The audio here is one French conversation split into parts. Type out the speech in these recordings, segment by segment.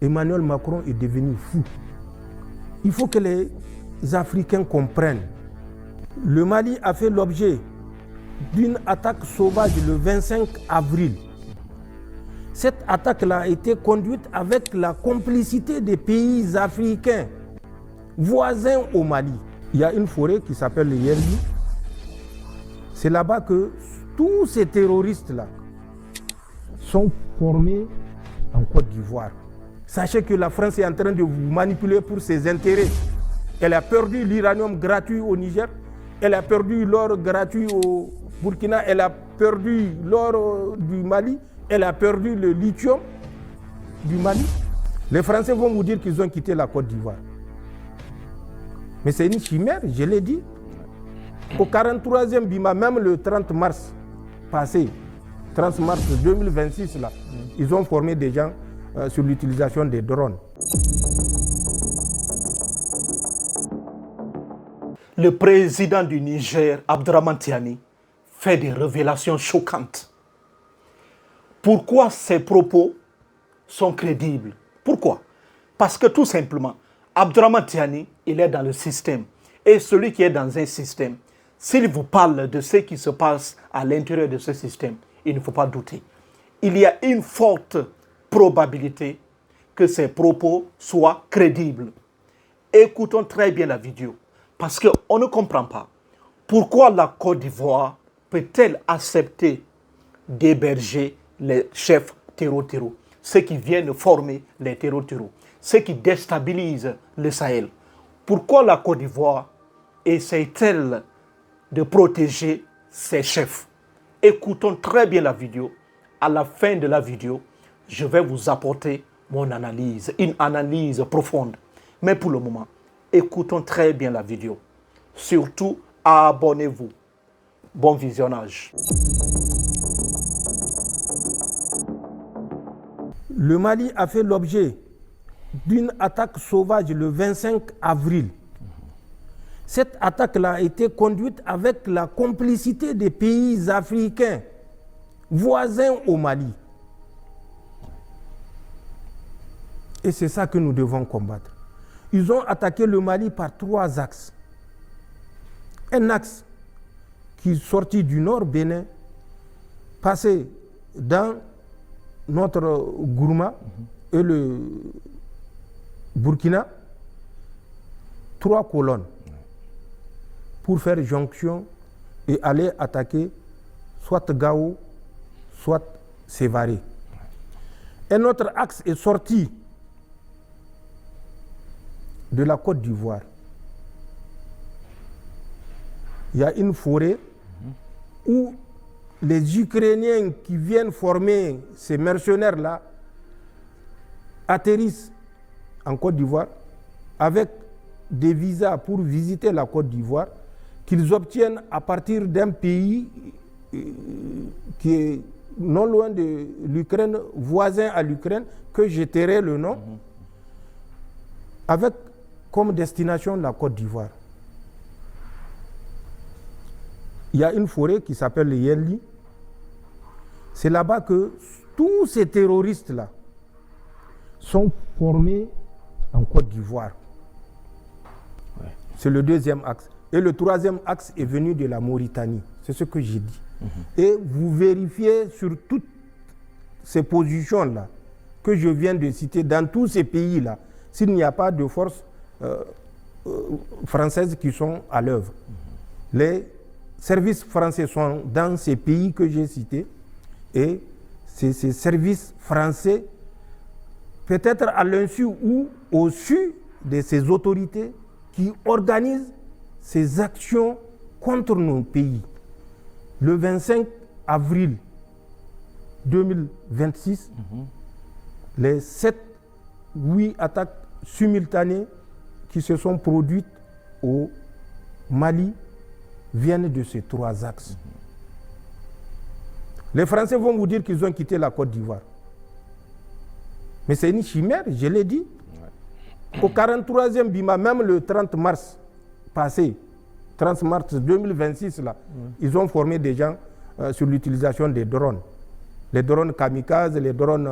Emmanuel Macron est devenu fou. Il faut que les Africains comprennent. Le Mali a fait l'objet d'une attaque sauvage le 25 avril. Cette attaque-là a été conduite avec la complicité des pays africains voisins au Mali. Il y a une forêt qui s'appelle le Yerli. C'est là-bas que tous ces terroristes-là sont formés en Côte d'Ivoire. Sachez que la France est en train de vous manipuler pour ses intérêts. Elle a perdu l'uranium gratuit au Niger, elle a perdu l'or gratuit au Burkina, elle a perdu l'or du Mali, elle a perdu le lithium du Mali. Les Français vont vous dire qu'ils ont quitté la Côte d'Ivoire. Mais c'est une chimère, je l'ai dit. Au 43e Bima, même le 30 mars passé, 30 mars 2026, là, ils ont formé des gens sur l'utilisation des drones. Le président du Niger, Abdraman Tiani, fait des révélations choquantes. Pourquoi ces propos sont crédibles? Pourquoi? Parce que tout simplement, Abdraman Tiani, il est dans le système. Et celui qui est dans un système, s'il vous parle de ce qui se passe à l'intérieur de ce système, il ne faut pas douter. Il y a une forte probabilité que ces propos soient crédibles. Écoutons très bien la vidéo, parce qu'on ne comprend pas pourquoi la Côte d'Ivoire peut-elle accepter d'héberger les chefs terreau-terreau, ceux qui viennent former les terreau-terreau, ceux qui déstabilisent le Sahel. Pourquoi la Côte d'Ivoire essaie-t-elle de protéger ses chefs? Écoutons très bien la vidéo. À la fin de la vidéo, je vais vous apporter mon analyse, une analyse profonde. Mais pour le moment, écoutons très bien la vidéo. Surtout, abonnez-vous. Bon visionnage. Le Mali a fait l'objet d'une attaque sauvage le 25 avril. Cette attaque-là a été conduite avec la complicité des pays africains voisins au Mali. Et c'est ça que nous devons combattre. Ils ont attaqué le Mali par 3 axes. Un axe qui est sorti du nord Bénin, passé dans notre Gourma et le Burkina, 3 colonnes pour faire jonction et aller attaquer soit Gao, soit Sévaré. Un autre axe est sorti de la Côte d'Ivoire. Il y a une forêt où les Ukrainiens qui viennent former ces mercenaires-là atterrissent en Côte d'Ivoire avec des visas pour visiter la Côte d'Ivoire qu'ils obtiennent à partir d'un pays qui est non loin de l'Ukraine, voisin à l'Ukraine, que je tairai le nom, avec comme destination la Côte d'Ivoire. Il y a une forêt qui s'appelle le Yerli. C'est là-bas que tous ces terroristes-là sont formés en Côte d'Ivoire. Ouais. C'est le 2e axe. Et le 3e axe est venu de la Mauritanie. C'est ce que j'ai dit. Et vous vérifiez sur toutes ces positions-là que je viens de citer, dans tous ces pays-là, s'il n'y a pas de forces françaises qui sont à l'œuvre. Les services français sont dans ces pays que j'ai cités et c'est ces services français, peut-être à l'insu ou au-dessus de ces autorités qui organisent ces actions contre nos pays. Le 25 avril 2026, les 7-8 attaques simultanées qui se sont produites au Mali viennent de ces 3 axes. Les Français vont vous dire qu'ils ont quitté la Côte d'Ivoire. Mais c'est une chimère, je l'ai dit. Au 43e Bima, même le 30 mars passé, 30 mars 2026, là, ils ont formé des gens sur l'utilisation des drones. Les drones kamikazes, les drones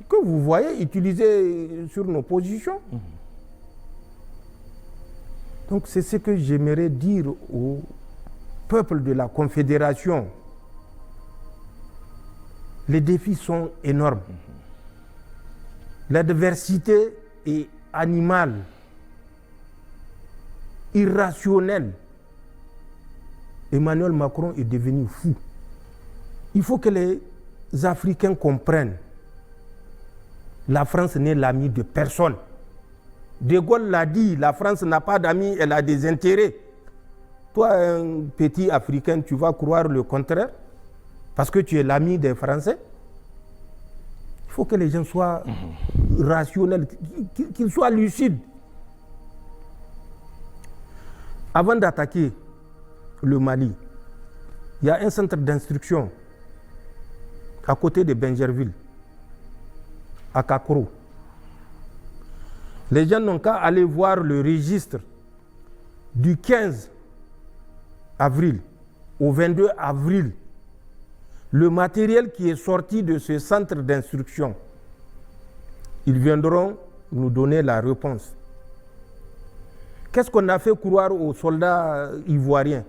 que vous voyez utilisé sur nos positions. Donc c'est ce que j'aimerais dire au peuple de la Confédération. Les défis sont énormes. L'adversité est animale, irrationnelle. Emmanuel Macron est devenu fou. Il faut que les Africains comprennent. La France n'est l'ami de personne. De Gaulle l'a dit, la France n'a pas d'amis, elle a des intérêts. Toi, un petit Africain, tu vas croire le contraire parce que tu es l'ami des Français. Il faut que les gens soient rationnels, qu'ils soient lucides. Avant d'attaquer le Mali, il y a un centre d'instruction à côté de Benjerville, à Kakro. Les gens n'ont qu'à aller voir le registre du 15 avril au 22 avril. Le matériel qui est sorti de ce centre d'instruction, ils viendront nous donner la réponse. Qu'est-ce qu'on a fait croire aux soldats ivoiriens?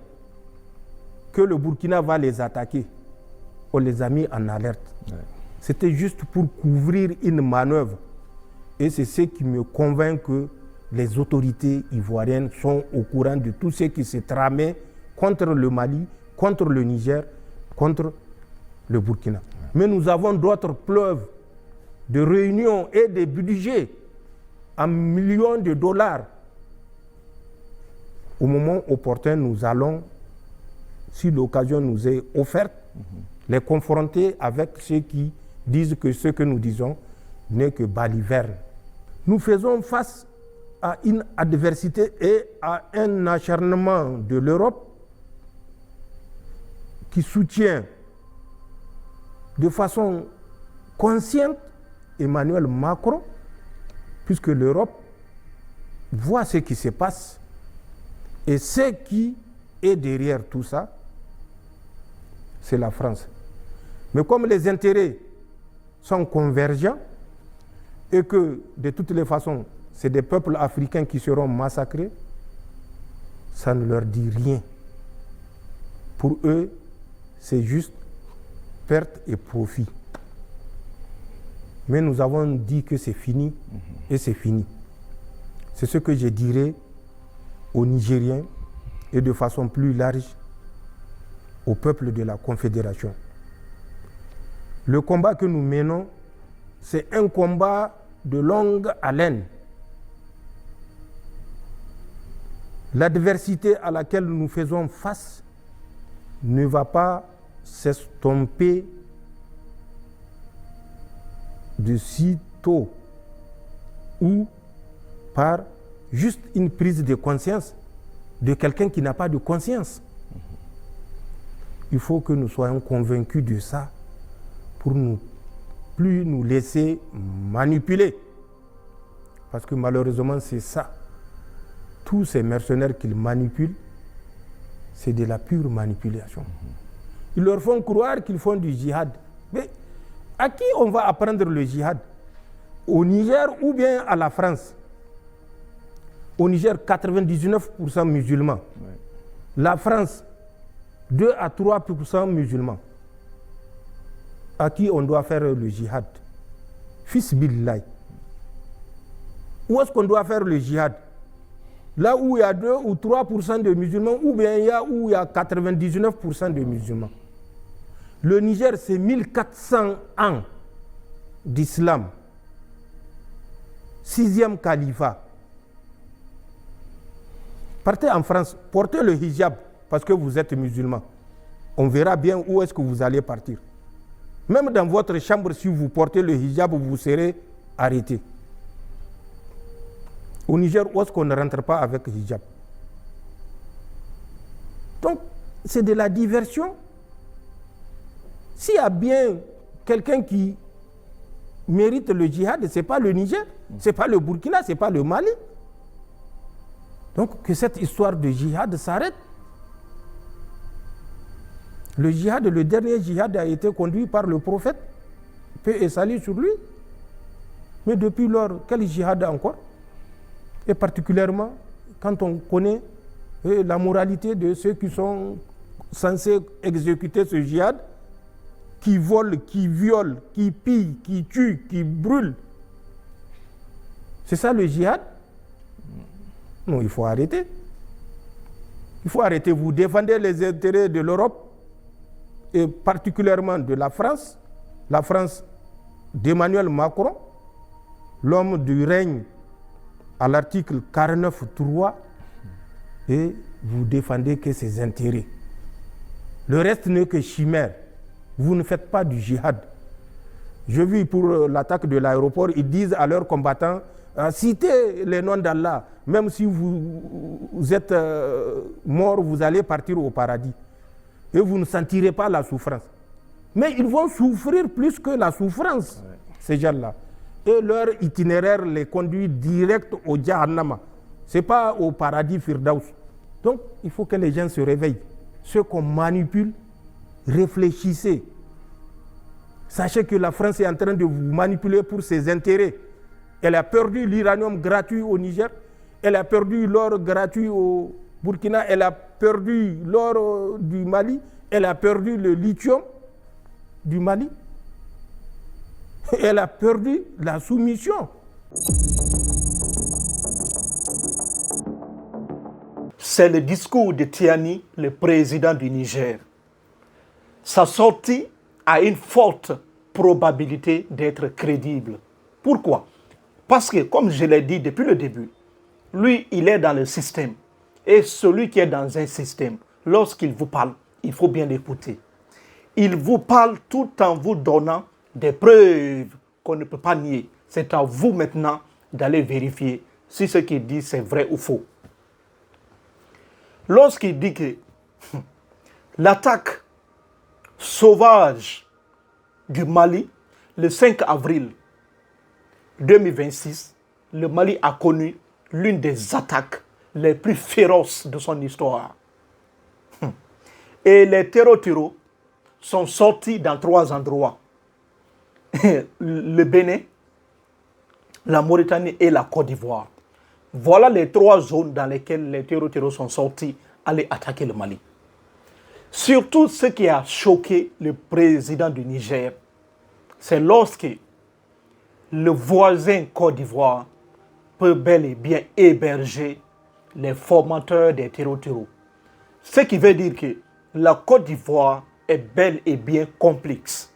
Que le Burkina va les attaquer. On les a mis en alerte. Ouais. C'était juste pour couvrir une manœuvre. Et c'est ce qui me convainc que les autorités ivoiriennes sont au courant de tout ce qui s'est tramé contre le Mali, contre le Niger, contre le Burkina. Ouais. Mais nous avons d'autres preuves de réunions et de budgets en millions de dollars. Au moment opportun, nous allons, si l'occasion nous est offerte, les confronter avec ceux qui disent que ce que nous disons n'est que baliverne. Nous faisons face à une adversité et à un acharnement de l'Europe qui soutient de façon consciente Emmanuel Macron, puisque l'Europe voit ce qui se passe et ce qui est derrière tout ça, c'est la France. Mais comme les intérêts sont convergents et que de toutes les façons, c'est des peuples africains qui seront massacrés, ça ne leur dit rien. Pour eux, c'est juste perte et profit. Mais nous avons dit que c'est fini et c'est fini. C'est ce que je dirais aux Nigériens et de façon plus large au peuple de la Confédération. Le combat que nous menons, c'est un combat de longue haleine. L'adversité à laquelle nous faisons face ne va pas s'estomper de si tôt ou par juste une prise de conscience de quelqu'un qui n'a pas de conscience. Il faut que nous soyons convaincus de ça pour ne plus nous laisser manipuler. Parce que malheureusement, c'est ça. Tous ces mercenaires qu'ils manipulent, c'est de la pure manipulation. Ils leur font croire qu'ils font du djihad. Mais à qui on va apprendre le djihad? Au Niger ou bien à la France? Au Niger, 99% musulmans. Ouais. La France, 2 à 3% musulmans. À qui on doit faire le djihad? Fils billahi. Où est-ce qu'on doit faire le djihad? Là où il y a 2 ou 3% de musulmans, ou bien où il y a 99% de musulmans. Le Niger, c'est 1400 ans d'islam. 6e califat. Partez en France, portez le hijab parce que vous êtes musulman. On verra bien où est-ce que vous allez partir. Même dans votre chambre, si vous portez le hijab, vous serez arrêté. Au Niger, où est-ce qu'on ne rentre pas avec hijab? Donc, c'est de la diversion. S'il y a bien quelqu'un qui mérite le djihad, ce n'est pas le Niger, ce n'est pas le Burkina, ce n'est pas le Mali. Donc, que cette histoire de djihad s'arrête. Le djihad, le dernier djihad a été conduit par le prophète, paix et salut sur lui. Mais depuis lors, quel djihad encore? Et particulièrement quand on connaît la moralité de ceux qui sont censés exécuter ce djihad, qui volent, qui violent, qui pillent, qui tuent, qui brûlent. C'est ça le djihad? Non, il faut arrêter. Il faut arrêter. Vous défendez les intérêts de l'Europe et particulièrement de la France d'Emmanuel Macron, l'homme du règne à l'article 49.3, et vous défendez que ses intérêts. Le reste n'est que chimère. Vous ne faites pas du djihad. Je vis pour l'attaque de l'aéroport, ils disent à leurs combattants, citez les noms d'Allah, même si vous êtes mort, vous allez partir au paradis. Et vous ne sentirez pas la souffrance. Mais ils vont souffrir plus que la souffrance, ces gens-là. Et leur itinéraire les conduit direct au Jahannama. Ce n'est pas au paradis Firdaus. Donc, il faut que les gens se réveillent. Ceux qu'on manipule, réfléchissez. Sachez que la France est en train de vous manipuler pour ses intérêts. Elle a perdu l'uranium gratuit au Niger, elle a perdu l'or gratuit au Burkina, elle a perdu l'or du Mali, elle a perdu le lithium du Mali, elle a perdu la soumission. C'est le discours de Tiani, le président du Niger. Sa sortie a une forte probabilité d'être crédible. Pourquoi? Parce que, comme je l'ai dit depuis le début, lui, il est dans le système. Et celui qui est dans un système, lorsqu'il vous parle, il faut bien l'écouter. Il vous parle tout en vous donnant des preuves qu'on ne peut pas nier. C'est à vous maintenant d'aller vérifier si ce qu'il dit c'est vrai ou faux. Lorsqu'il dit que l'attaque sauvage du Mali, le 5 avril 2026, le Mali a connu l'une des attaques les plus féroces de son histoire. Et les terreaux sont sortis dans 3 endroits. Le Bénin, la Mauritanie et la Côte d'Ivoire. Voilà les 3 zones dans lesquelles les terreaux sont sortis aller attaquer le Mali. Surtout ce qui a choqué le président du Niger, c'est lorsque le voisin Côte d'Ivoire peut bel et bien héberger les formateurs des terreaux. Ce qui veut dire que la Côte d'Ivoire est bel et bien complexe.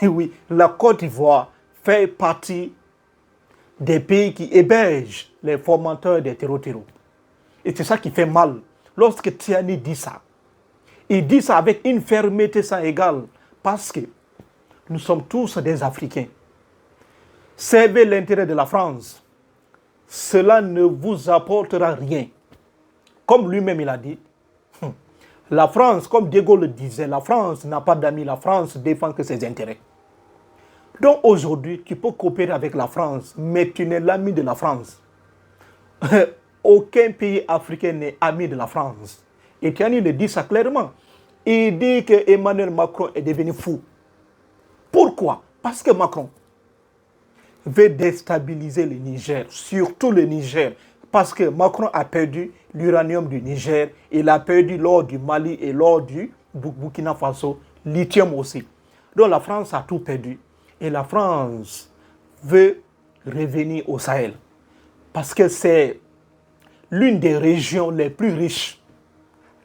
Et oui, la Côte d'Ivoire fait partie des pays qui hébergent les formateurs des terreaux. Et c'est ça qui fait mal. Lorsque Tiani dit ça, il dit ça avec une fermeté sans égale, parce que nous sommes tous des Africains. Servez l'intérêt de la France. Cela ne vous apportera rien. Comme lui-même il a dit, la France, comme De Gaulle le disait, la France n'a pas d'amis, la France défend que ses intérêts. Donc aujourd'hui, tu peux coopérer avec la France, mais tu n'es l'ami de la France. Aucun pays africain n'est ami de la France. Et Tiani le dit ça clairement. Il dit que Emmanuel Macron est devenu fou. Pourquoi? Parce que Macron veut déstabiliser le Niger, surtout le Niger. Parce que Macron a perdu l'uranium du Niger, il a perdu l'or du Mali et l'or du Burkina Faso, lithium aussi. Donc la France a tout perdu. Et la France veut revenir au Sahel. Parce que c'est l'une des régions les plus riches.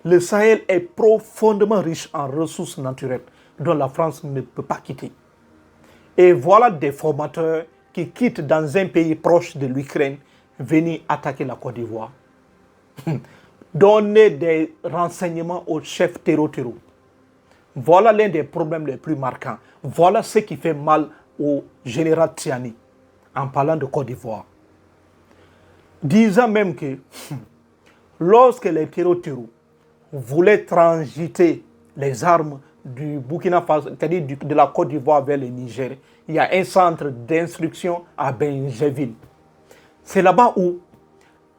Le Sahel est profondément riche en ressources naturelles dont la France ne peut pas quitter. Et voilà des formateurs qui quittent dans un pays proche de l'Ukraine venir attaquer la Côte d'Ivoire. Donner des renseignements aux chefs terreaux. Voilà l'un des problèmes les plus marquants. Voilà ce qui fait mal au général Tiani en parlant de Côte d'Ivoire. Disant même que lorsque les terreaux voulaient transiter les armes du Burkina Faso, c'est-à-dire de la Côte d'Ivoire vers le Niger, il y a un centre d'instruction à Benjeville. C'est là-bas où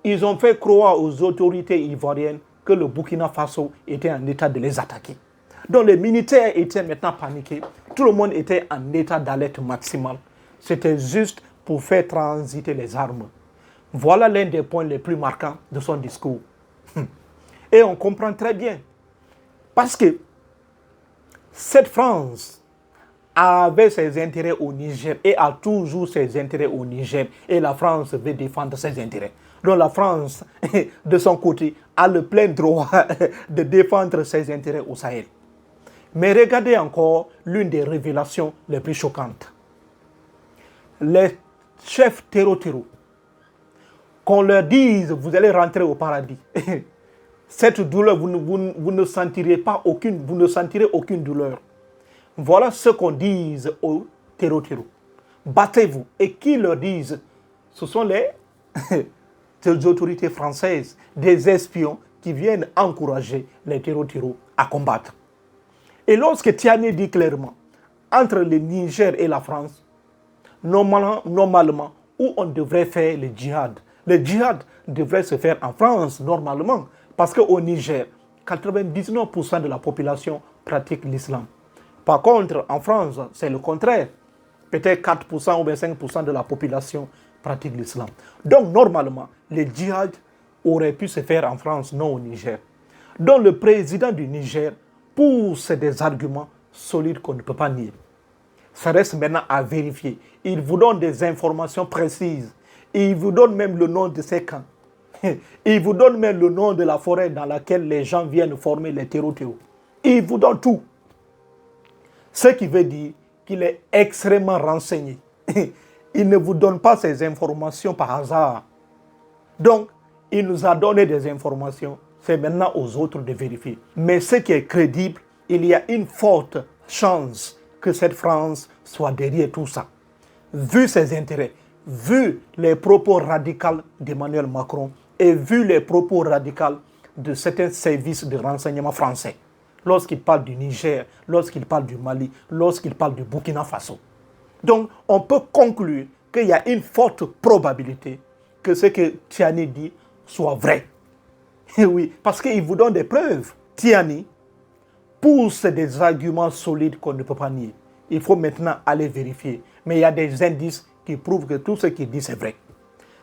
ils ont fait croire aux autorités ivoiriennes que le Burkina Faso était en état de les attaquer. Donc les militaires étaient maintenant paniqués. Tout le monde était en état d'alerte maximale. C'était juste pour faire transiter les armes. Voilà l'un des points les plus marquants de son discours. Et on comprend très bien. Parce que cette France avait ses intérêts au Niger et a toujours ses intérêts au Niger. Et la France veut défendre ses intérêts. Donc la France, de son côté, a le plein droit de défendre ses intérêts au Sahel. Mais regardez encore l'une des révélations les plus choquantes. Les chefs terreau, qu'on leur dise, vous allez rentrer au paradis. Cette douleur, vous ne sentirez pas vous ne sentirez aucune douleur. Voilà ce qu'on dise aux terreau. Battez-vous. Et qui leur disent? Ce sont les autorités françaises, des espions qui viennent encourager les terreau à combattre. Et lorsque Tiani dit clairement, entre le Niger et la France, normalement, où on devrait faire le djihad devrait se faire en France, normalement, parce qu'au Niger, 99% de la population pratique l'islam. Par contre, en France, c'est le contraire. Peut-être 4% ou 5% de la population pratique l'islam. Donc, normalement, le djihad aurait pu se faire en France, non au Niger. Donc, le président du Niger pousse des arguments solides qu'on ne peut pas nier. Ça reste maintenant à vérifier. Il vous donne des informations précises. Il vous donne même le nom de ces camps. Il vous donne même le nom de la forêt dans laquelle les gens viennent former les terreau. Il vous donne tout. Ce qui veut dire qu'il est extrêmement renseigné. Il ne vous donne pas ces informations par hasard. Donc, il nous a donné des informations. C'est maintenant aux autres de vérifier. Mais ce qui est crédible, il y a une forte chance que cette France soit derrière tout ça. Vu ses intérêts, vu les propos radicaux d'Emmanuel Macron et vu les propos radicaux de certains services de renseignement français, lorsqu'il parle du Niger, lorsqu'il parle du Mali, lorsqu'il parle du Burkina Faso. Donc, on peut conclure qu'il y a une forte probabilité que ce que Tiani dit soit vrai. Et oui, parce qu'il vous donne des preuves. Tiani pousse des arguments solides qu'on ne peut pas nier. Il faut maintenant aller vérifier. Mais il y a des indices qui prouvent que tout ce qu'il dit, c'est vrai.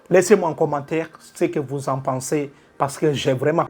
Laissez-moi en commentaire ce que vous en pensez, parce que j'ai vraiment